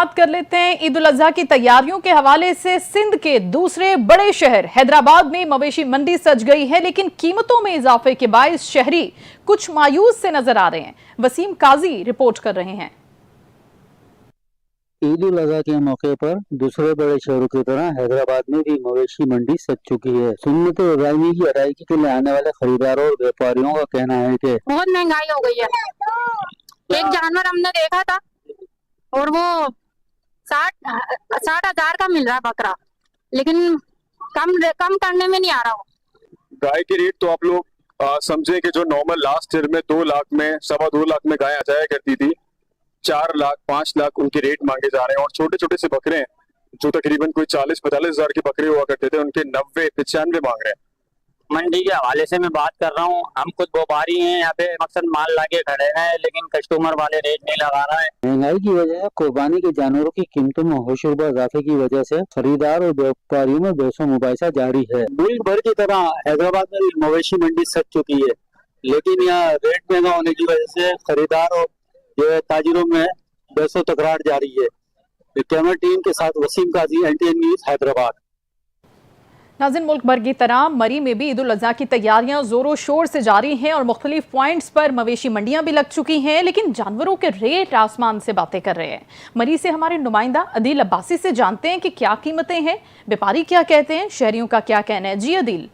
बात कर लेते हैं ईद उल अजहा की तैयारियों के हवाले से। सिंध के दूसरे बड़े शहर हैदराबाद में मवेशी मंडी सज गई है, लेकिन कीमतों में इजाफे के बायस शहरी कुछ मायूस से नजर आ रहे हैं। वसीम काजी रिपोर्ट कर रहे हैं। ईद उल अजहा के मौके पर दूसरे बड़े शहरों की तरह हैदराबाद में भी मवेशी मंडी सज चुकी है। सुन्नत इब्राहिमी की अदायगी के लिए आने वाले खरीदारों और व्यापारियों का कहना है कि बहुत महंगाई हो गई है। एक जानवर हमने देखा था और वो 60,000 का मिल रहा है बकरा, लेकिन कम करने में नहीं आ रहा। गाय की रेट तो आप लोग समझे कि जो नॉर्मल लास्ट ईयर में 2 लाख में 2.25 लाख में गाय आ जाया करती थी, 4 लाख 5 लाख उनके रेट मांगे जा रहे हैं। और छोटे छोटे से बकरे हैं जो तकरीबन कोई 40-45 हजार के बकरे हुआ करते थे, उनके 90-95 मांग रहे हैं। मंडी के हवाले से मैं बात कर रहा हूँ। हम खुद व्यापारी हैं, यहाँ पे मकसद माल लाके खड़े हैं, लेकिन कस्टमर वाले रेट नहीं लगा रहा है। महंगाई की वजह कुर्बानी के जानवरों की कीमतों में होशरुबा इजाफे की वजह से खरीदार और व्यापारियों में बहसो मुबाहिसा जारी है। मुल्क भर की तरह हैदराबाद में भी मवेशी मंडी सज चुकी है, लेकिन यहाँ रेट महंगा होने की वजह से खरीदार और जो ताजिरों में बहसो तकरार जारी है। कैमरा टीम के साथ वसीम काजी, NTN न्यूज़, हैदराबाद। नाज़रीन, मुल्क भर की तरह मरी में भी ईद उल अजहा की तैयारियां जोरों शोर से जारी हैं और मुख्तलिफ पॉइंट्स पर मवेशी मंडियां भी लग चुकी हैं, लेकिन जानवरों के रेट आसमान से बातें कर रहे हैं। मरी से हमारे नुमाइंदा अदील अब्बासी से जानते हैं कि क्या कीमतें हैं, व्यापारी क्या कहते हैं, शहरियों का क्या कहना है। जी अदील।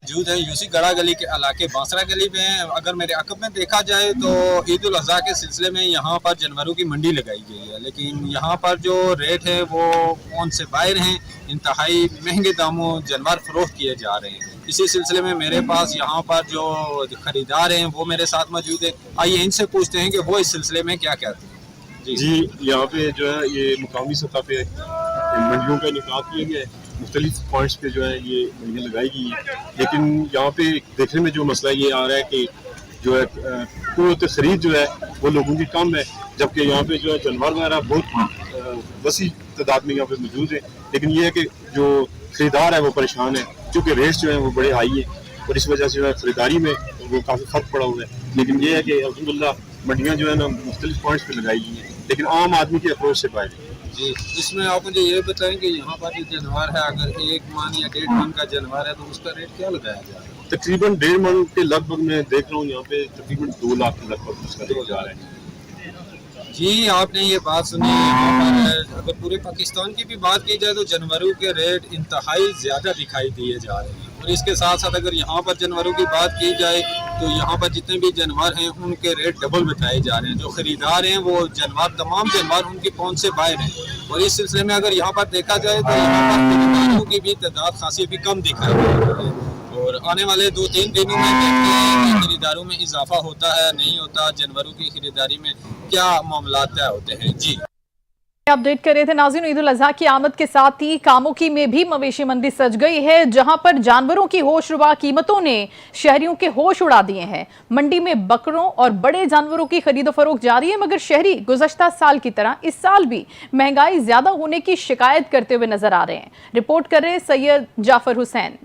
मौजूद है यूसी गड़ा गली के इलाके बांसरा गली में। अगर मेरे अकब में देखा जाए तो ईद उल अजहा के सिलसिले में यहाँ पर जानवरों की मंडी लगाई गई है, लेकिन यहाँ पर जो रेट है वो कौन से बाहर हैं, इंतहाई महंगे दामों जानवर फरोख्त किए जा रहे हैं। इसी सिलसिले में मेरे पास यहाँ पर जो खरीदार हैं वो मेरे साथ मौजूद है। आइए इनसे पूछते हैं कि वो इस सिलसिले में क्या कहते हैं। जी, यहाँ पे जो है ये मुकामी सतह पे मंडियों का इनेकाद किया गया है। मुख्तलिफ पॉइंट्स पे जो है ये मंडियाँ लगाई गई हैं, लेकिन यहाँ पे देखने में जो मसला ये आ रहा है कि जो है क़ुव्वत ख़रीद जो है वो लोगों की कम है, जबकि यहाँ पे जो है जानवर वगैरह बहुत वसी तादाद में यहाँ पे मौजूद है। लेकिन ये है कि जो खरीदार है वो परेशान है, क्योंकि रेट्स जो है वो बड़े हाई है और इस वजह से जो है खरीदारी में वो काफ़ी फ़र्क पड़ा हुआ है। लेकिन ये है कि अल्हम्दुलिल्लाह मंडियाँ जो है ना मुख्तलिफ पॉइंट्स पर लगाई गई हैं, लेकिन आम आदमी के अप्रोच से बाहर है। जी, इसमें आप मुझे ये बताएं कि यहाँ पर जो जानवर है, अगर 1 मन या 1.5 मन का जानवर है तो उसका रेट क्या लगाया जा रहा है? तकरीबन 1.5 मन के लगभग मैं देख रहा हूँ यहाँ पे तकरीबन 2 लाख के लगभग उसका रेट जा रहा है। जी, आपने ये बात सुनी। यहाँ पर अगर पूरे पाकिस्तान की भी बात की जाए तो जानवरों के रेट इंतहाई ज़्यादा दिखाई दिए जा रहे हैं, और इसके साथ साथ अगर यहाँ पर जानवरों की बात की जाए तो यहाँ पर जितने भी जानवर हैं उनके रेट डबल बताए जा रहे हैं। जो खरीदार हैं वो जानवर, तमाम जानवर उनकी पहुँच से बाहर हैं, और इस सिलसिले में अगर यहाँ पर देखा जाए तो यहाँ पर खरीदारों की भी तादाद खासी भी कम दिखाई दे रही है। और आने वाले 2-3 दिनों में देखते हैं कि खरीदारों में इजाफा होता है नहीं होता, जानवरों की खरीदारी में क्या मामला तय होते हैं। जी, अपडेट कर रहे थे नाज़रीन। ईद उल अजहा की आमद के साथ ही कामोकी में भी मवेशी मंडी सज गई है, जहां पर जानवरों की होशरुबा कीमतों ने शहरियों के होश उड़ा दिए हैं। मंडी में बकरों और बड़े जानवरों की खरीदो फरोख्त जारी है, मगर शहरी गुज़श्ता साल की तरह इस साल भी महंगाई ज्यादा होने की शिकायत करते हुए नजर आ रहे हैं। रिपोर्ट कर रहे हैं सैयद जाफर हुसैन।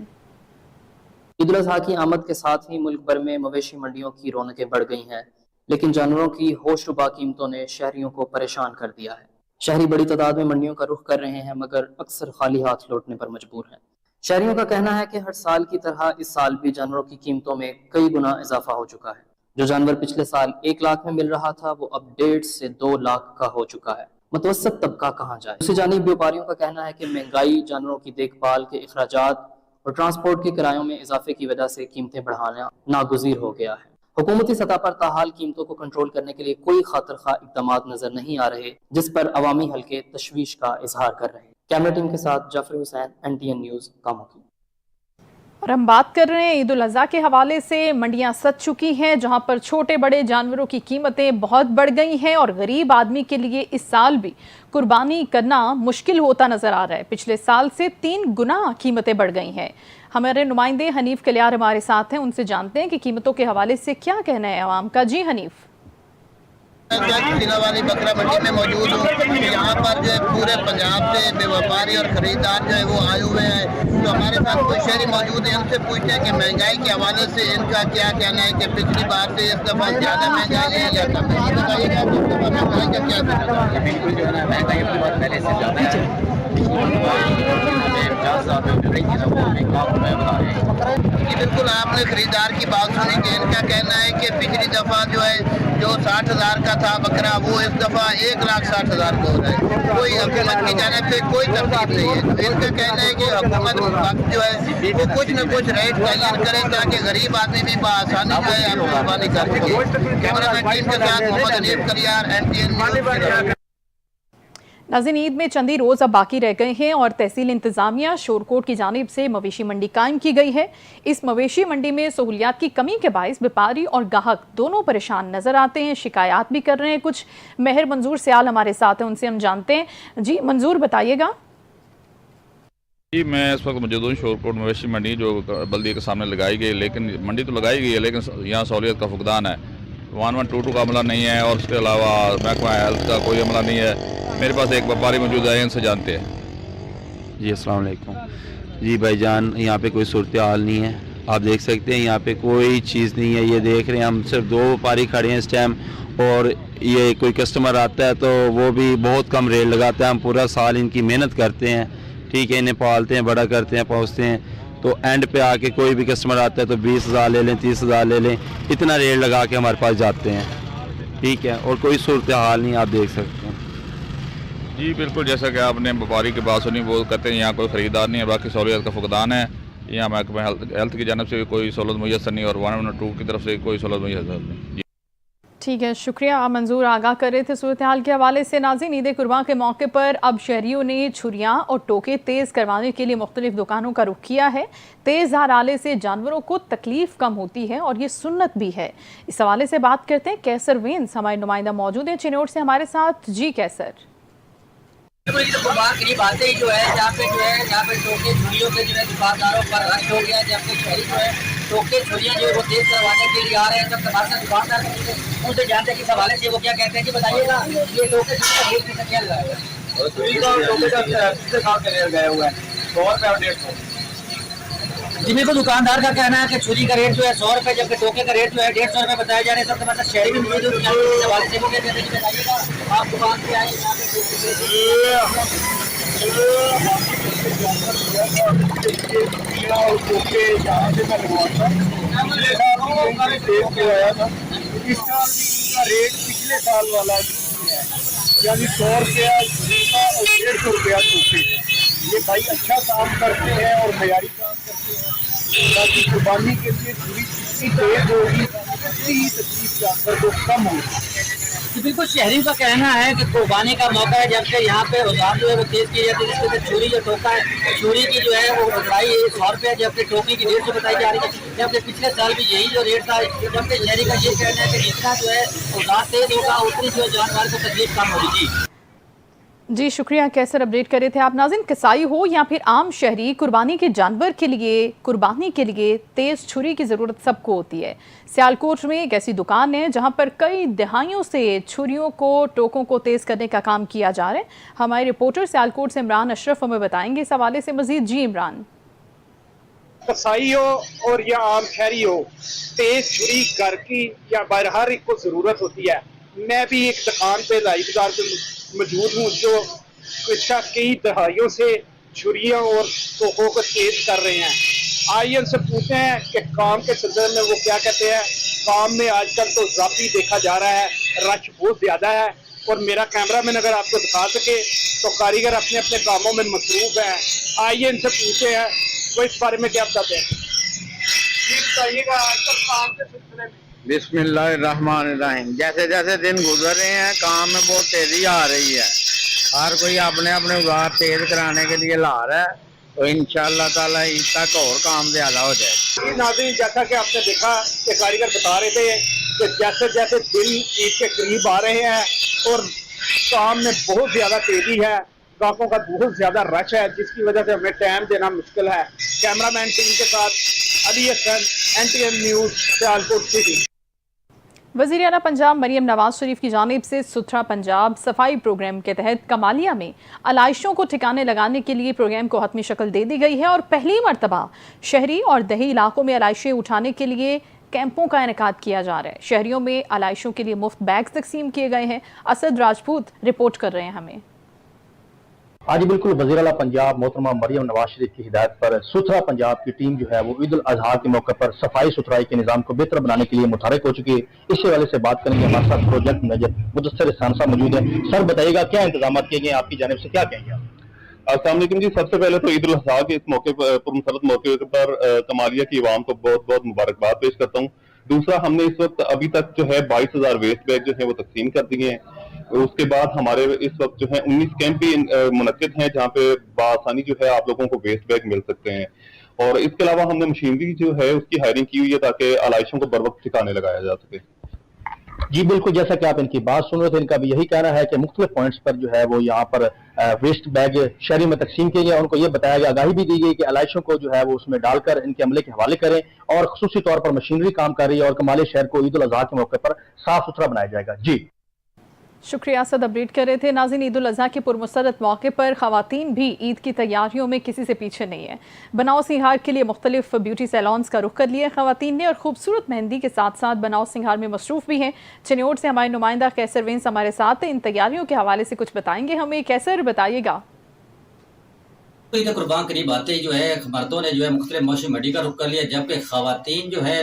ईद उल अजहा की आमद के साथ ही मुल्क भर में मवेशी मंडियों की रौनकें बढ़ गई हैं, लेकिन जानवरों की होशरुबा कीमतों ने शहरियों को परेशान कर दिया है। शहरी बड़ी तादाद में मंडियों का रुख कर रहे हैं, मगर अक्सर खाली हाथ लौटने पर मजबूर हैं। शहरियों का कहना है कि हर साल की तरह इस साल भी जानवरों की कीमतों में कई गुना इजाफा हो चुका है। जो जानवर पिछले साल 1 लाख में मिल रहा था वो अब 1.5 से 2 लाख का हो चुका है। मुतवस्सत तबका कहाँ जाए। दूसरी जानिब व्यापारियों का कहना है कि महंगाई, जानवरों की देखभाल के अखराजात और ट्रांसपोर्ट के किरायों में इजाफे की वजह से कीमतें बढ़ाना नागुज़ीर हो गया है। हुकूमती सतह पर ताहाल कीमतों को कंट्रोल करने के लिए कोई खातिर खा इक़दाम नजर नहीं आ रहे, जिस पर अवामी हल्के तशवीश का इजहार कर रहे हैं। कैमरा टीम के साथ जाफर हुसैन, NTN न्यूज़, कामोकी। और हम बात कर रहे हैं ईद उल अजहा के हवाले से। मंडियां सज चुकी हैं, जहां पर छोटे बड़े जानवरों की कीमतें बहुत बढ़ गई हैं और गरीब आदमी के लिए इस साल भी कुर्बानी करना मुश्किल होता नजर आ रहा है। पिछले साल से 3 गुना कीमतें बढ़ गई हैं। हमारे नुमाइंदे हनीफ कलियार हमारे साथ हैं, उनसे जानते हैं कि कीमतों के हवाले से क्या कहना है आवाम का। जी हनीफ। वाली बकरा मंडी में मौजूद हूँ। यहाँ पर जो है पूरे पंजाब से व्यापारी और खरीदार जो है वो आए हुए हैं। तो हमारे साथ कोई शहरी मौजूद है, उनसे पूछते हैं कि महंगाई के हवाले से इनका क्या कहना है कि पिछली बार से इस दफा ज्यादा महंगाई है या कम है। बताइएगा इस दफा महंगाई का क्या कहना है? बिल्कुल जो है ना महंगाई अपनी बात पहले से ज्यादा है। बिल्कुल आपने खरीदार की बात सुनी कि इनका कहना है कि पिछली दफा जो है जो 60,000 का था बकरा वो इस दफा 1,60,000 का हो रहा है। कोई हुकूमत की जानिब से कोई तरतीब नहीं है। तो इनका कहना है कि हुकूमत वक्त जो है वो कुछ न कुछ रेट तैयार करे ताकि गरीब आदमी भी बआसानी जो है अपनी कुर्बानी कर सके। कैमरामैन टीम के साथ मोहम्मद अनीफ करियार, NTN न्यूज़। नाज़रीन, ईद में चंद ही रोज़ अब बाकी रह गए हैं और तहसील इंतज़ामिया शोरकोट की जानिब से मवेशी मंडी कायम की गई है। इस मवेशी मंडी में सहूलियात की कमी के बायस व्यापारी और गाहक दोनों परेशान नजर आते हैं, शिकायत भी कर रहे हैं। कुछ मेहर मंजूर सयाल हमारे साथ हैं, उनसे हम जानते हैं। जी मंजूर, बताइएगा। जी मैं इस वक्त मौजूद हूँ शोरकोट मवेशी मंडी जो बल्दिया के सामने लगाई गई, लेकिन मंडी तो लगाई गई है लेकिन यहाँ सहूलियत का फुकदान है। 1122 का अमला नहीं है और उसके अलावा महकमा हेल्थ का कोई अमला नहीं है। मेरे पास एक व्यापारी मौजूद है, इनसे जानते हैं। जी अस्सलाम वालेकुम। जी भाईजान, यहाँ पे कोई सूरत हाल नहीं है, आप देख सकते हैं यहाँ पे कोई चीज़ नहीं है। ये देख रहे हैं हम सिर्फ 2 व्यापारी खड़े हैं इस टाइम, और ये कोई कस्टमर आता है तो वो भी बहुत कम रेट लगाता है। हम पूरा साल इनकी मेहनत करते हैं, ठीक है, इन्हें पालते हैं, बड़ा करते हैं, पहुँचते हैं, तो एंड पे आके कोई भी कस्टमर आता है तो 20,000 ले लें, 30,000 ले लें, इतना रेट लगा के हमारे पास जाते हैं, ठीक है, और कोई सूरत हाल नहीं, आप देख सकते हैं। जी बिल्कुल, जैसा कि आपने व्यापारी की बात सुनी, वो कहते हैं यहाँ कोई ख़रीदार नहीं है, बाकी सहूलियत का फुकदान है। यहाँ महकमा हेल्थ की जानब से कोई सहूलत मुयसर नहीं और 112 की तरफ से कोई सहूलत मुयसर नहीं। ठीक है, शुक्रिया। आप मंजूर आगाह कर रहे थे सूरत हाल के हवाले से। नाज़रीन, ईद कुर्बान के मौके पर अब शहरियों ने छुरियाँ और टोके तेज़ करवाने के लिए मुख्तलिफ दुकानों का रुख किया है। तेज़ धार आले से जानवरों को तकलीफ कम होती है और ये सुन्नत भी है। इस हवाले से बात करते हैं कैसर वेंस, हमारे नुमाइंदा मौजूद हैं चिनौट से हमारे साथ। जी कैसर। करीब आते ही जो है यहाँ पे टोके छुरियों के जो है दुकानदारों पर रश हो गया। जबकि शहरी जो है टोके छुरियाँ जो है वो तेज करवाने के लिए आ रहे हैं। जब हमारे साथ दुकानदार उनसे जानते हैं किस हवाले से वो क्या कहते हैं कि बताइएगा ये टोके छुरी का रेट क्या लगाएगा? टोके का गए हुए हैं 100 रुपये और 150। जी बिल्कुल, दुकानदार का कहना है कि छुरी का रेट जो है 100 रुपये, जबकि टोके का रेट जो है 150 रुपये बताया जा रहा है। सबसे मतलब शहरी भी मौजूद है हवाले से वो कहते हैं कि बताइएगा आप दुकान पे आए इस साल का रेट पिछले साल वाला है, यानी 100 रुपया और 150 रुपया टोके। ये भाई अच्छा काम करते हैं और मयारी काम करते हैं ताकि कुर्बानी के लिए छुरी जितनी तेज होगी उतनी ही तकलीफ जानवर को कम होगी। बिल्कुल, शहरी का कहना है कि कुर्बानी का मौका है, जबकि यहाँ पे औजार जो है वो तेज की जाती है। जिसके छुरी जो टोका है, छुरी की जो है वो लड़ाई 100 रुपये, जबकि टोके की 150 बताई जा रही है। जबकि पिछले साल भी यही जो रेट था। जबकि शहरी का ये कहना है कि जितना जो है औजार तेज होगा उतनी जो है जानवर को तकलीफ कम होगी। जी शुक्रिया कैसर, अपडेट कर रहे थे आप। नाज़रीन, कसाई हो या फिर आम शहरी, कुर्बानी के जानवर के लिए कुर्बानी के लिए तेज़ छुरी की ज़रूरत सबको होती है। सियालकोट में एक ऐसी दुकान है जहां पर कई दहाइयों से छुरियों को, टोकों को तेज़ करने का काम किया जा रहा है। हमारे रिपोर्टर सियालकोट से इमरान अशरफ हमें बताएंगे इस हवाले से मज़ीद। जी इमरान। कसाई हो और या आम शहरी हो, तेज छुरी घर की या बाहर हर एक को ज़रूरत होती है। मैं भी एक दुकान पे लाई बाजार पे मौजूद हूँ जो पिछले कई दहाइयों से छुरियाँ और तोपों को तेज कर रहे हैं। आइए उनसे पूछते हैं कि काम के सिलसिले में वो क्या कहते हैं। काम में आजकल तो ज़ाती देखा जा रहा है, रश बहुत ज़्यादा है और मेरा कैमरामैन अगर आपको दिखा सके तो कारीगर अपने अपने कामों में मसरूफ हैं। आइए इनसे पूछते हैं वो इस बारे में क्या बताते हैं। ये बताइएगा आजकल काम के सिलसिले में। बिस्मिल्लाहिर्रहमानिर्रहीम। जैसे जैसे दिन गुजर रहे हैं काम में बहुत तेजी आ रही है। हर कोई अपने अपने उगार तेज कराने के लिए ला रहा है, तो इंशाअल्लाह ताला ईद तक और काम ज्यादा हो जाए। नाज़रीन, जैसा कि आपने देखा कि कारीगर बता रहे थे कि जैसे जैसे दिन ईद के करीब आ रहे हैं और काम में बहुत ज्यादा तेजी है, ग्राहकों का बहुत ज्यादा रश है, जिसकी वजह से हमें टाइम देना मुश्किल है। कैमरामैन टीम के साथ Ali Hasan, NTN news, Sialkot city. वज़ीर आला पंजाब मरियम नवाज शरीफ की जानिब से सुथरा पंजाब सफाई प्रोग्राम के तहत कमालिया में आलाइशों को ठिकाने लगाने के लिए प्रोग्राम को हतमी शक्ल दे दी गई है और पहली मरतबा शहरी और दही इलाकों में आलाइशें उठाने के लिए कैंपों का इनेकाद किया जा रहा है। शहरियों में आलाइशों के लिए मुफ्त बैग्स तकसीम किए गए हैं। असद राजपूत रिपोर्ट कर रहे हैं हमें। आज बिल्कुल वज़ीर आला पंजाब मोहतरमा मरियम नवाज शरीफ की हिदायत पर सुथरा पंजाब की टीम जो है वो ईद उल अजहा के मौके पर सफाई सुथराई के निज़ाम को बेहतर बनाने के लिए मुतहरिक हो चुकी है। इस हवाले से बात करेंगे, हमारे साथ प्रोजेक्ट मैनेजर मुदस्सिर हसन साहब मौजूद है। सर बताइएगा क्या इंतजाम किए गए आपकी जानिब से, क्या कहेंगे आप? अस्सलाम वालेकुम जी। सबसे पहले तो ईद उल अजहा के इस मौके पर पुरमसरत मौके पर कमालिया की आवाम को बहुत बहुत मुबारकबाद पेश करता हूँ। दूसरा, हमने इस वक्त अभी तक जो है 22,000 वेस्ट बैग जो है वो तकसीम कर दिए हैं। उसके बाद हमारे इस वक्त जो है 19 कैंप भी मुनक्किद हैं जहाँ पे बआसानी जो है आप लोगों को वेस्ट बैग मिल सकते हैं। और इसके अलावा हमने मशीनरी जो है उसकी हायरिंग की हुई है ताकि आलाइशों को बर वक्त ठिकाने लगाया जा सके। जी बिल्कुल, जैसा कि आप इनकी बात सुन रहे थे, इनका भी यही कहना है कि मुख्तलिफ पॉइंट्स पर जो है वो यहाँ पर वेस्ट बैग शहरी में तकसीम किए गए। उनको ये बताया गया, आगाही भी दी गई कि आलाइशों को जो है वो उसमें डालकर इनके अमले के हवाले करें और खुसूसी तौर पर मशीनरी काम कर रही है और कमालिया शहर को ईद उल अजहा के मौके पर साफ सुथरा बनाया जाएगा। जी शुक्रिया असद, अपडेट कर रहे थे। नाज़रीन, ईद उल अज़हा के पुरमसरत मौके पर ख़वातीन भी ईद की तैयारियों में किसी से पीछे नहीं है। बनाओ सिंगार के लिए मुख्तलिफ ब्यूटी सैलॉन्स का रुख कर लिया ख़वातीन ने और खूबसूरत मेहंदी के साथ साथ बनाओ सिंगार में मसरूफ़ भी हैं। चिन्योट से हमारे नुमाइंदा कैसर वेंस हमारे साथ इन तैयारियों के हवाले से कुछ बताएंगे हमें। कैसर, बताइएगा। ईद कुर्बान करीब आते ही जो है मर्दों ने जो है मुख्तलिफ मौसम मंडी का रुख कर लिया, जबकि खवातीन जो है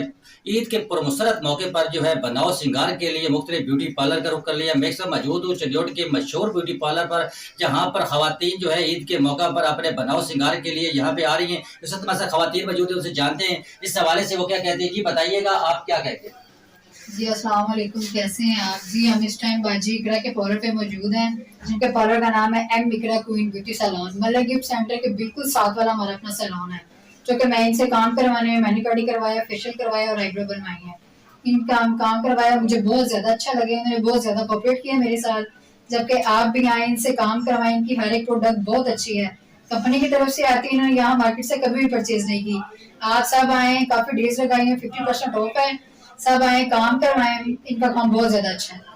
ईद के पुरमसरत मौके पर जो है बनाओ सिंगार के लिए मुख्तलिफ ब्यूटी पार्लर का रुख कर लिया। मैं सब मौजूद हूँ चिन्योट के मशहूर ब्यूटी पार्लर पर, जहाँ पर खवातीन जो है ईद के मौका पर अपने बनाओ सिंगार के लिए यहाँ पे आ रही हैं। इस वक्त हमारे साथ खवातीन मौजूद है, उनसे जानते हैं इस हवाले से वो क्या कहती है। जी बताइएगा, आप क्या कहते हैं? जी अस्सलाम वालेकुम, कैसे हैं आप? जी हम इस टाइम बाजी इकरा के पार्लर पे मौजूद हैं, जिनके पार्लर का नाम है M Iqra queen beauty salon. Malak gift centre के बिल्कुल साथ वाला हमारा अपना सैलून है, जो कि मैं इनसे काम करवाने में मैनिक्योर करवाया, फेशियल करवाया और आईब्रो बनवाई है। इनका काम करवाया, मुझे बहुत ज्यादा अच्छा लगे, इन्होंने बहुत ज्यादा कोऑपरेट किया मेरे साथ। जबकि आप भी आए, इनसे काम करवाएं, इनकी हर एक प्रोडक्ट बहुत अच्छी है, कंपनी की तरफ से आती है, इन्होंने यहाँ मार्केट से कभी भी परचेज नहीं की। आप सब आए, काफी डील्स लगाई है, 50% ऑफ है, सब आए काम करवाएं, इनका काम बहुत ज्यादा अच्छा है।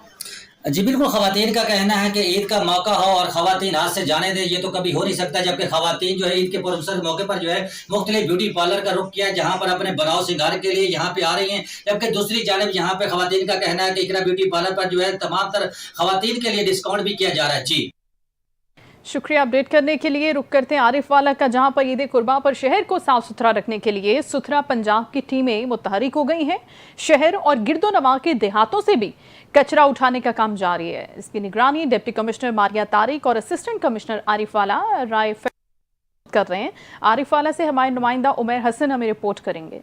जी बिल्कुल, खवातीन का कहना है कि ईद का मौका हो और खवातीन हाथ से जाने दे, ये तो कभी हो नहीं सकता। जबकि खवातीन जो है ईद के पुरमसरत मौके पर जो है मुख्तलिफ ब्यूटी पार्लर का रुख किया है, जहाँ पर अपने बनाओ सिंगार के लिए यहाँ पे आ रही हैं। जबकि दूसरी जानिब यहाँ पे खवातीन का कहना है कि इकरा ब्यूटी पार्लर पर जो है तमाम तर खवातीन के लिए डिस्काउंट भी किया जा रहा है। जी शुक्रिया अपडेट करने के लिए। रुक करते हैं आरिफ वाला का, जहां पर ईद कुर्बान पर शहर को साफ सुथरा रखने के लिए सुथरा पंजाब की टीमें मुतहरिक हो गई हैं। शहर और गिरदो नवा के देहातों से भी कचरा उठाने का काम जारी है। इसकी निगरानी डिप्टी कमिश्नर मारिया तारिक और असिस्टेंट कमिश्नर आरिफ वाला राय कर रहे हैं। आरिफ वाला से हमारे नुमाइंदा उमर हसन हमें रिपोर्ट करेंगे।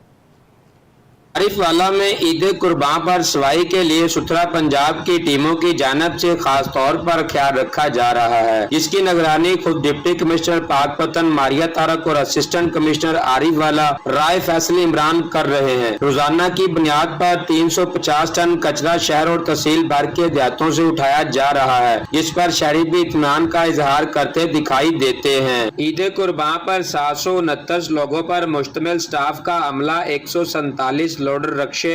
आरिफ वाला में ईद कुर्बान पर सफाई के लिए सुथरा पंजाब की टीमों की जानब से खास तौर पर ख्याल रखा जा रहा है, जिसकी निगरानी खुद डिप्टी कमिश्नर पाकपतन मारिया तारक और असिस्टेंट कमिश्नर आरिफ वाला राय फैसल इमरान कर रहे हैं। रोजाना की बुनियाद पर 350 टन कचरा शहर और तहसील भर के देहातों से उठाया जा रहा है, जिस पर शहरी भी इत्मीनान का इजहार करते दिखाई देते हैं। ईद कुर्बान पर 769 लोगों पर मुश्तमिल स्टाफ का अमला 147 लोडर रक्शे,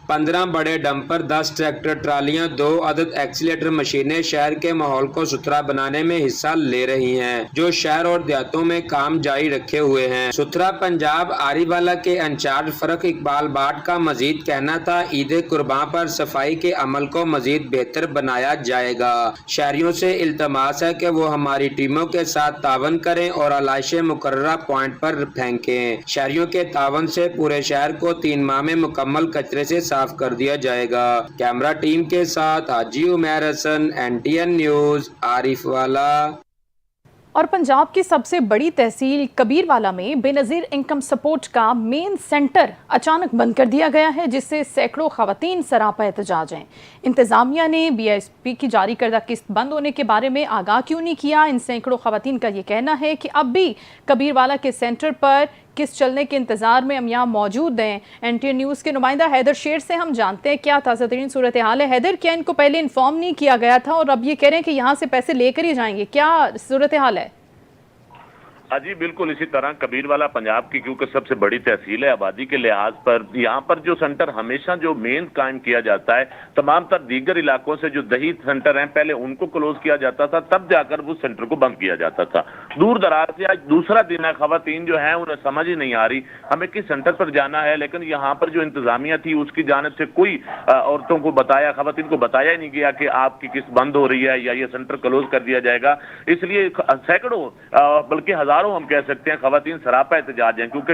15 बड़े डंपर, 10 ट्रैक्टर ट्रालियां, 2 अदद एक्सीलेटर मशीनें शहर के माहौल को सुथरा बनाने में हिस्सा ले रही हैं, जो शहर और देहातों में काम जारी रखे हुए हैं। सुथरा पंजाब आरीवाला के इंचार्ज फरक इकबाल बाट का मजीद कहना था, ईद कुर्बान पर सफाई के अमल को मजीद बेहतर बनाया जाएगा। शहरियों से इल्तमास है कि वो हमारी टीमों के साथ तावन करें और आलाइशें मुकर्ररा पॉइंट पर फेंकें। शहरियों के तावन से पूरे शहर को 3 माह में मुकम्मल कचरे से साफ कर दिया जाएगा। कैमरा टीम के साथ हाजी उमर हसन, NTN न्यूज, आरिफ वाला। और पंजाब की सबसे बड़ी तहसील कबीरवाला में बेनज़ीर इनकम सपोर्ट का मेन सेंटर अचानक बंद कर दिया गया है, जिससे सैकड़ों खवातीन सरापा एहतजाज हैं। इंतज़ामिया ने BISP की जारी करदा किस्त बंद होने के बारे में आगाह क्यों नहीं किया? इन सैकड़ों खवातीन का ये कहना है कि अब भी कबीरवाला के सेंटर पर किस्त चलने के इंतजार में हम यहाँ मौजूद हैं। NTN न्यूज़ के नुमाइंदा हैदर शेर से हम जानते हैं क्या ताज़ा तरीन सूरत हाल है। हैदर, क्या इनको पहले इन्फॉर्म नहीं किया गया था और अब ये कह रहे हैं कि यहाँ से पैसे लेकर ही जाएंगे, क्या सूरत हाल है? जी बिल्कुल इसी तरह कबीरवाला पंजाब की क्योंकि सबसे बड़ी तहसील है आबादी के लिहाज पर, यहाँ पर जो सेंटर हमेशा जो मेन कायम किया जाता है, तमाम तर दीगर इलाकों से जो दही सेंटर हैं पहले उनको क्लोज किया जाता था, तब जाकर वो सेंटर को बंद किया जाता था। दूर दराज से आज दूसरा दिन है, खवातीन जो है उन्हें समझ ही नहीं आ रही हमें किस सेंटर पर जाना है, लेकिन यहाँ पर जो इंतजामिया थी उसकी जानिब से कोई औरतों को बताया, खवातीन को बताया ही नहीं गया कि आपकी किस्त बंद हो रही है या ये सेंटर क्लोज कर दिया जाएगा। इसलिए सैकड़ों बल्कि हजारों हम कह सकते हैं खवातीन सरापा एहतजाज हैं, क्योंकि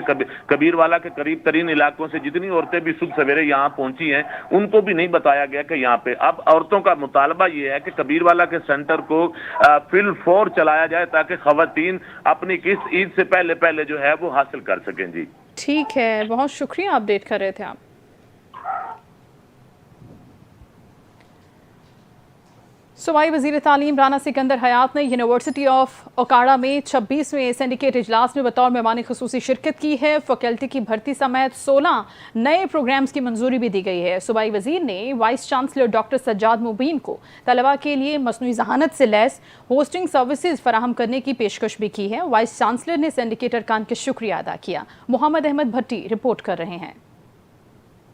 कबीरवाला के करीब तरीन इलाकों से जितनी औरतें भी सुबह सवेरे यहाँ पहुंची हैं उनको भी नहीं बताया गया कि यहाँ पे अब औरतों का मुतालबा ये है कि कबीरवाला के सेंटर को फिल फौर चलाया जाए ताकि खवातीन अपनी किस्त ईद से पहले पहले जो है वो हासिल कर सकें। जी ठीक है, बहुत शुक्रिया अपडेट कर रहे थे आप। सूबाई वज़ीर तालीम राना सिकंदर हयात ने यूनिवर्सिटी ऑफ ओकाड़ा में 26वें सिंडिकेट इजलास में बतौर मेहमान खुसूसी शिरकत की है। फैकल्टी की भर्ती समेत 16 नए प्रोग्राम्स की मंजूरी भी दी गई है। सूबाई वज़ीर ने वाइस चांसलर डॉक्टर सज्जाद मुबीन को तलबा के लिए मसनूई ज़हानत से लैस होस्टिंग सर्विसेज फराहम करने की पेशकश भी की है। वाइस चांसलर ने सिंडिकेट अरकान का शुक्रिया अदा किया। मोहम्मद अहमद भट्टी रिपोर्ट कर रहे हैं।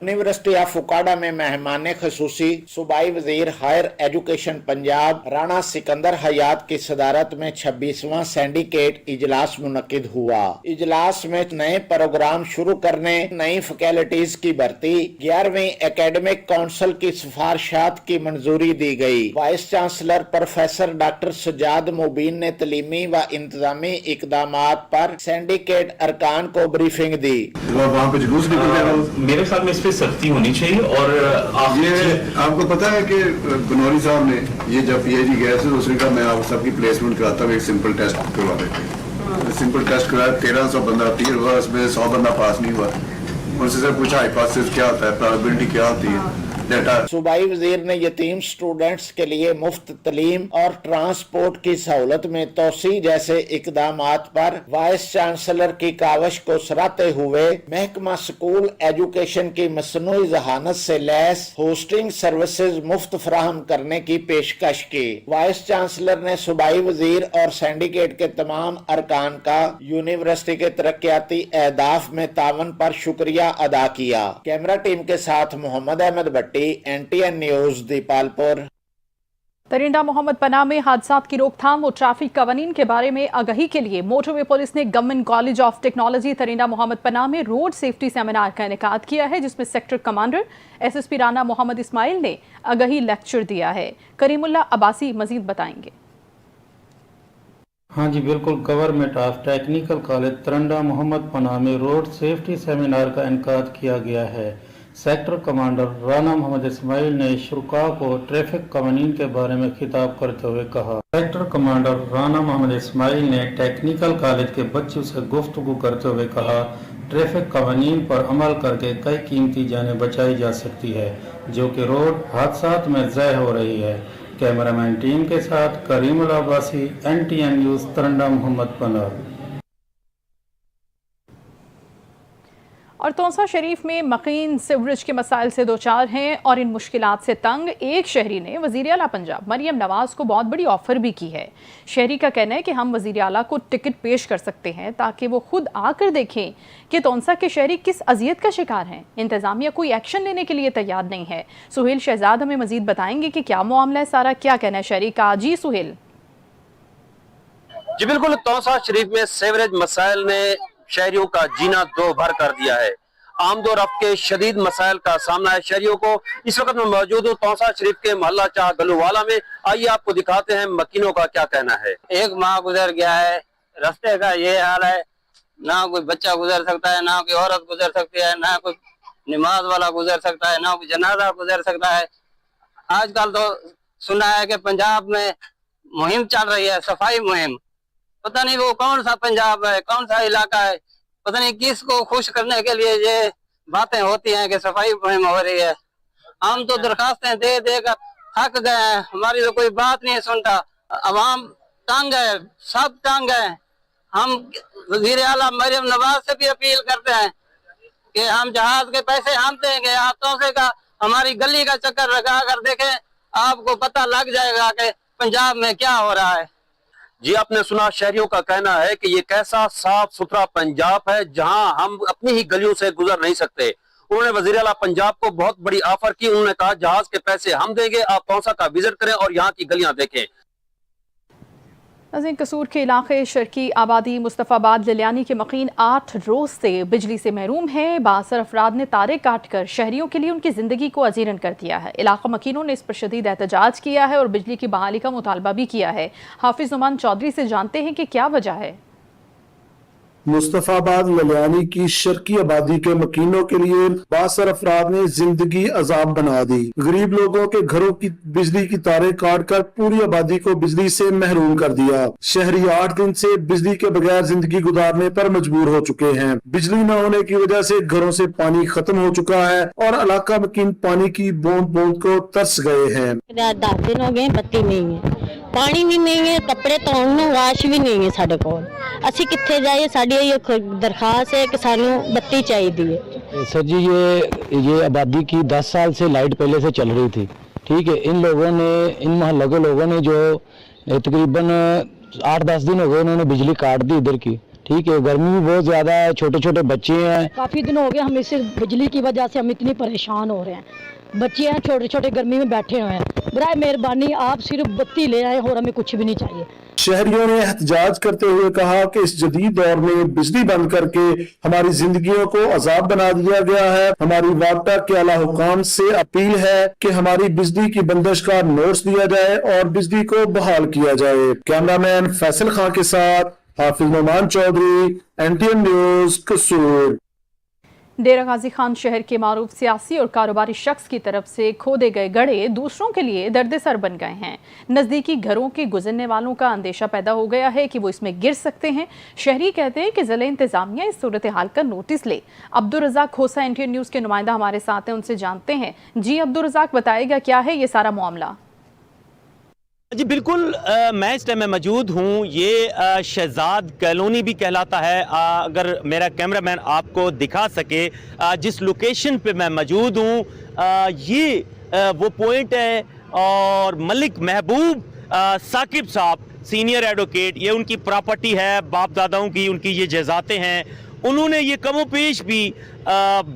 यूनिवर्सिटी ऑफ ओकाड़ा में मेहमान खुसूसी सूबाई वजीर हायर एजुकेशन पंजाब राना सिकंदर हयात की सदारत में 26वां सिंडिकेट इजलास मुनक्किद हुआ। इजलास में नए प्रोग्राम शुरू करने, नई फैकल्टीज की भर्ती, 11वीं एकेडमिक काउंसिल की सिफारिशात की मंजूरी दी गई। Vice chancellor professor doctor Sajjad Mubeen ने तलीमी व इंतजामी इकदामात पर सिंडिकेट अरकान को ब्रीफिंग दी। वहाँ पे जुलूस मेरे ख्याल में सख्ती होनी चाहिए। और आपको पता है कि बनौरी साहब ने ये जब पीएचडी गए थे उसने कहा मैं आप सबकी प्लेसमेंट कराता हूँ, एक सिंपल टेस्ट करवा देते। सिंपल टेस्ट कराया, 1300 बंदा अपीयर हुआ, उसमें 100 बंदा पास नहीं हुआ। उनसे सर पूछा हाइपोथेसिस क्या होता है, प्रोबेबिलिटी क्या होती है। सूबाई वजीर ने यतीम स्टूडेंट्स के लिए मुफ्त तलीम और ट्रांसपोर्ट की सहूलत में तोसी जैसे इकदामात पर वाइस चांसलर की कावश को सराहते हुए महकमा स्कूल एजुकेशन की मसनूई जहानत से लैस होस्टिंग सर्विसेज मुफ्त फराहम करने की पेशकश की। वाइस चांसलर ने सूबाई वजीर और सिंडिकेट के तमाम अरकान का यूनिवर्सिटी के तरक्याती अहदाफ में तावन पर शुक्रिया अदा किया। कैमरा टीम के साथ मोहम्मद अहमद भट्टी, NTN न्यूज, दीपालपुर। तरिंडा मोहम्मद पनाह में हादसात की रोकथाम और ट्रैफिक कवानीन के बारे में आगाही के लिए मोटरवे पुलिस ने government college of technology Tarinda Mohammad Panah में रोड सेफ्टी सेमिनार का इनेकाद किया है, जिसमें sector commander SSP Rana Mohammad Ismail ने आगाही लेक्चर दिया है। करीमुल्ला अब्बासी मजीद बताएंगे। हाँ जी बिल्कुल, government of technical college Tarinda Mohammad Panah में रोड सेफ्टी सेमिनार का इनेकाद किया गया है। सेक्टर कमांडर राना मोहम्मद इस्माइल ने शुरा को ट्रैफिक कवानीन के बारे में खिताब करते हुए कहा। सेक्टर कमांडर राना मोहम्मद इस्माइल ने टेक्निकल कॉलेज के बच्चों से गुफ्तगू करते हुए कहा, ट्रैफिक कवानीन पर अमल करके कई कीमती जानें बचाई जा सकती है जो कि रोड हादसात में ज़ाय हो रही है। कैमरामैन टीम के साथ करीमुल अब्बासी, NTN न्यूज़, तरिंडा मोहम्मद पनाह। और तौसा शरीफ में मकीन सीवरेज के मसाइल से दो चार हैं और इन मुश्किलात से तंग एक शहरी ने वज़ीर आला पंजाब मरियम नवाज को बहुत बड़ी ऑफर भी की है। शहरी का कहना है कि हम वज़ीर आला को टिकट पेश कर सकते हैं ताकि वो खुद आकर देखें कि तौसा के शहरी किस अजियत का शिकार हैं। इंतज़ामिया कोई एक्शन लेने के लिए तैयार नहीं है। सुहेल शहजाद हमें मजीद बताएंगे कि क्या मामला है सारा, क्या कहना है शहरी का। जी सुहेल। जी बिल्कुल, तौसा शरीफ में सीवरेज मसाइल ने शहरियों का जीना दो भर कर दिया है। आमद और रफ्त के शदीद मसाइल का सामना है शहरियों को। इस वक्त मैं मौजूद हूँ तौसा शरीफ के मोहल्ला चाह गलूवाला में। आइए आपको दिखाते हैं मकीनों का क्या कहना है। एक माह गुजर गया है, रास्ते का ये हाल है, ना कोई बच्चा गुजर सकता है, ना कोई औरत गुजर सकती है, ना कोई नमाज वाला गुजर सकता है, ना कोई जनाजा गुजर सकता है। आजकल तो सुना है कि पंजाब में मुहिम चल रही है, सफाई मुहिम। पता नहीं वो कौन सा पंजाब है, कौन सा इलाका है, पता नहीं किसको खुश करने के लिए ये बातें होती हैं कि सफाई मुहिम हो रही है। हम तो दरखास्तें दे देकर थक गए हैं, हमारी तो कोई बात नहीं सुनता। अवाम तंग है, सब तंग है। हम वज़ीर आला मरियम नवाज से भी अपील करते हैं कि हम जहाज के पैसे हम देंगे, आप तौसे का हमारी गली का चक्कर लगा कर देखें, आपको पता लग जाएगा कि पंजाब में क्या हो रहा है। जी आपने सुना, शहरियों का कहना है कि ये कैसा साफ सुथरा पंजाब है जहां हम अपनी ही गलियों से गुजर नहीं सकते। उन्होंने वजीर आला पंजाब को बहुत बड़ी ऑफर की। उन्होंने कहा जहाज के पैसे हम देंगे, आप तौसा का विजिट करें और यहाँ की गलियां देखें। नाज़रीन, कसूर के इलाके शर्की आबादी मुस्तफ़ाबाद लिलियानी के मकीन 8 रोज से बिजली से महरूम है। बासर अफराद ने तारे काट कर शहरियों के लिए उनकी ज़िंदगी को अजीरन कर दिया है। इलाका मकीनों ने इस पर शदीद एहतजाज किया है और बिजली की बहाली का मुतालबा भी किया है। हाफिज नुमान चौधरी से जानते हैं कि क्या वजह है। मुस्तफाबाद ललियानी की शर्की आबादी के मकीनों के लिए बासर अफराद ने जिंदगी अजाब बना दी। गरीब लोगों के घरों की बिजली की तारें काट कर पूरी आबादी को बिजली से महरूम कर दिया। शहरी 8 दिन से बिजली के बगैर जिंदगी गुजारने पर मजबूर हो चुके हैं। बिजली न होने की वजह से घरों से पानी खत्म हो चुका है और इलाका मकीन पानी की बूंद बूंद को तरस गए हैं। 10 दिन हो गए, बत्ती नहीं है, पानी भी नहीं है, कपड़े धोने ਨੂੰ ਵਾਸ਼ ਵੀ ਨਹੀਂ ਹੈ ਸਾਡੇ ਕੋਲ। ਅਸੀਂ ਕਿੱਥੇ ਜਾਈਏ? ਸਾਡੀ ਇਹ ਦਰਖਾਸਤ है कि सानू बत्ती चाहिए है। सर जी, ये आबादी की 10 साल से लाइट पहले से चल रही थी, ठीक है। इन लोगों ने, इन मोहल्ले के लोगों ने जो तकरीबन 8-10 दिन हो गए उन्होंने बिजली काट दी इधर की, ठीक है। गर्मी भी बहुत ज्यादा है, छोटे छोटे बच्चे हैं। काफी दिन हो गए हमें सिर्फ बिजली की वजह से हम इतनी परेशान हो रहे हैं। बच्चे हैं छोटे छोटे गर्मी में बैठे हुए हैं। बराए मेहरबानी आप सिर्फ बत्ती ले आए और हमें कुछ भी नहीं चाहिए। शहरियों ने एहतजाज करते हुए कहा कि इस जदीद दौर में बिजली बंद करके हमारी जिंदगियों को अजाब बना दिया गया है। हमारी वापडा के आला हुकाम से अपील है कि हमारी बिजली की बंदिश का नोटिस दिया जाए और बिजली को बहाल किया जाए। कैमरामैन फैसल खान के साथ हाफिज नुमान चौधरी, NTN न्यूज, कसूर। डेरा गाजी खान शहर के मारूफ सियासी और कारोबारी शख्स की तरफ से खोदे गए गड्ढे दूसरों के लिए दर्द-ए-सर बन गए हैं। नज़दीकी घरों के गुजरने वालों का अंदेशा पैदा हो गया है कि वो इसमें गिर सकते हैं। शहरी कहते हैं कि ज़िले इंतजामिया इस सूरत हाल का नोटिस ले। अब्दुल रज़ाक खोसा NTN न्यूज़ के नुमाइंदा हमारे साथ हैं, उनसे जानते हैं। जी अब्दुल रज़ाक, बताएगा क्या है ये सारा मामला? जी बिल्कुल, मैं इस टाइम में मौजूद हूँ। ये शहजाद कॉलोनी भी कहलाता है। अगर मेरा कैमरामैन आपको दिखा सके जिस लोकेशन पे मैं मौजूद हूँ, ये वो पॉइंट है और मलिक महबूब साकिब साहब सीनियर एडवोकेट, ये उनकी प्रॉपर्टी है, बाप दादाओं की उनकी ये जायदादें हैं। उन्होंने ये कमो पेश भी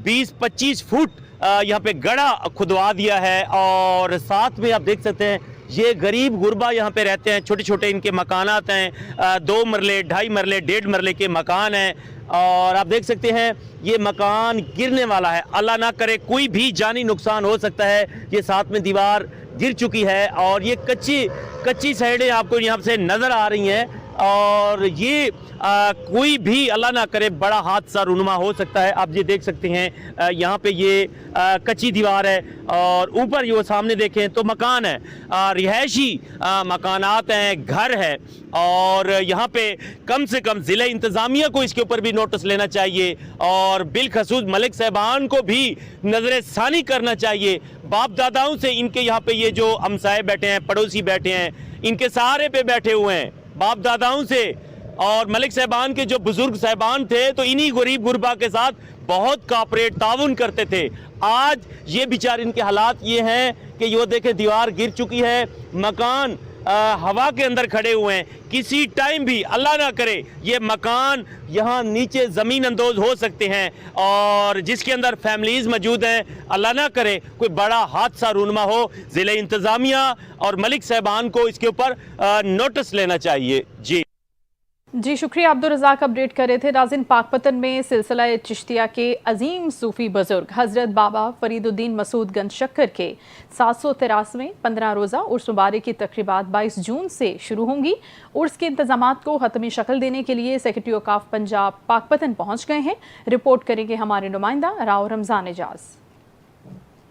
20-25 फुट यहाँ पे गड्ढा खुदवा दिया है और साथ में आप देख सकते हैं ये गरीब गुरबा यहाँ पे रहते हैं। छोटे छोटे इनके मकानात हैं, 2 मरले, 2.5 मरले, 1.5 मरले के मकान हैं और आप देख सकते हैं ये मकान गिरने वाला है। अल्लाह ना करे कोई भी जानी नुकसान हो सकता है। ये साथ में दीवार गिर चुकी है और ये कच्ची साइडें आपको यहाँ से नज़र आ रही हैं और ये कोई भी अल्लाह ना करे बड़ा हादसा रुनुमा हो सकता है। आप ये देख सकते हैं यहाँ पे ये कच्ची दीवार है और ऊपर ये सामने देखें तो मकान है, रिहायशी मकानात हैं, घर है और यहाँ पे कम से कम ज़िला इंतज़ामिया को इसके ऊपर भी नोटिस लेना चाहिए और बिलखसूस मलिक साहबान को भी नजर सानी करना चाहिए। बाप दादाओं से इनके यहाँ पे ये जो हमसाए बैठे हैं, पड़ोसी बैठे हैं, इनके सहारे पे बैठे हुए हैं बाप दादाओं से। और मलिक साहबान के जो बुजुर्ग साहबान थे तो इन्हीं गरीब गुरबा के साथ बहुत कॉपरेट ताउन करते थे। आज ये बेचारे इनके हालात ये हैं कि ये देखें दीवार गिर चुकी है, मकान हवा के अंदर खड़े हुए हैं। किसी टाइम भी अल्लाह ना करे ये मकान यहाँ नीचे ज़मीन अंदोज हो सकते हैं और जिसके अंदर फैमिलीज़ मौजूद हैं। अल्लाह ना करे कोई बड़ा हादसा रूनमा हो। ज़िले इंतज़ामिया और मलिक साहबान को इसके ऊपर नोटिस लेना चाहिए। जी शुक्रिया अब्दुल रज़ाक, अपडेट कर रहे थे। नाज़रीन, पाकपतन में सिलसिला चिश्तिया के अजीम सूफी बुजुर्ग हज़रत बाबा फरीदुद्दीन मसूद गंज शक्कर के 783वें 15 रोज़ा उर्स मुबारक की तकरीबात 22 जून से शुरू होंगी। उर्स के इंतजामात को हतमी शक्ल देने के लिए सेक्रेटरी ऑफ पंजाब पाकपतन पहुँच गए हैं। रिपोर्ट करेंगे हमारे नुमाइंदा राव रमज़ान एजाज।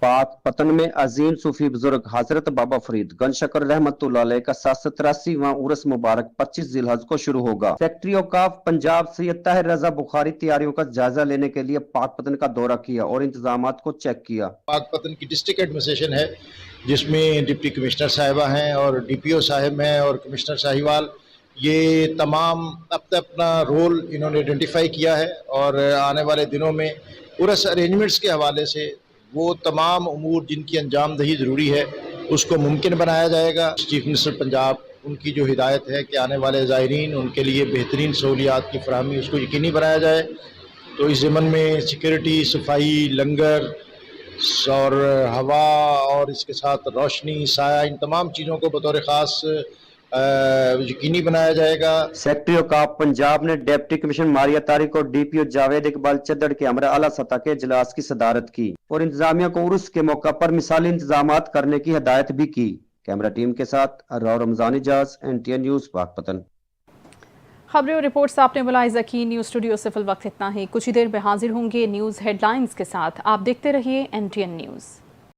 पाकपतन में अजीम सूफी बुजुर्ग हजरत बाबा फरीद गंज शक्कर रहमतुल्लाह अलैह का 783वां उर्स मुबारक 25 जिलहज को शुरू होगा। सेक्रेटरी ऑफ पंजाब सैयद ताहिर रजा बुखारी तैयारियों का जायजा लेने के लिए पाकपतन का दौरा किया और इंतजामात को चेक किया। पाकपतन की डिस्ट्रिक्ट एडमिनिस्ट्रेशन है जिसमें डिप्टी कमिश्नर साहिबा हैं और DPO साहिब हैं और कमिश्नर साहिवाल, ये तमाम अपना रोल इन्होंने आइडेंटिफाई किया है और आने वाले दिनों में उर्स अरेंजमेंट्स के हवाले से वो तमाम उमूर जिनकी अंजाम दही ज़रूरी है उसको मुमकिन बनाया जाएगा। चीफ मिनिस्टर पंजाब उनकी जो हिदायत है कि आने वाले ज़ायरीन उनके लिए बेहतरीन सहूलियात की फराहमी उसको यकीनी बनाया जाए। तो इस ज़मन में सिक्योरिटी, सफाई, लंगर और हवा और इसके साथ रोशनी, साया, इन तमाम चीज़ों को बतौर ख़ास यकीनी बनाया जाएगा। सेक्रेटरी ऑफ पंजाब ने डिप्टी कमिश्नर मारिया तारिक और डीपीओ जावेद इकबाल चद्दड़ के हमरा आला सतह के इजलास की सदारत की और इंतजामिया को उर्स के मौका पर मिसाली इंतजाम करने की हिदायत भी की। कैमरा टीम के साथ राव रमजान इजाज, NTN न्यूज़, पाकपतन। खबरें और रिपोर्ट्स आपने बुलाई ज़की। न्यूज़ स्टूडियो से फिल वक्त इतना ही। कुछ ही देर में हाजिर होंगे न्यूज़ हेडलाइंस के साथ। आप देखते रहिए NTN न्यूज़।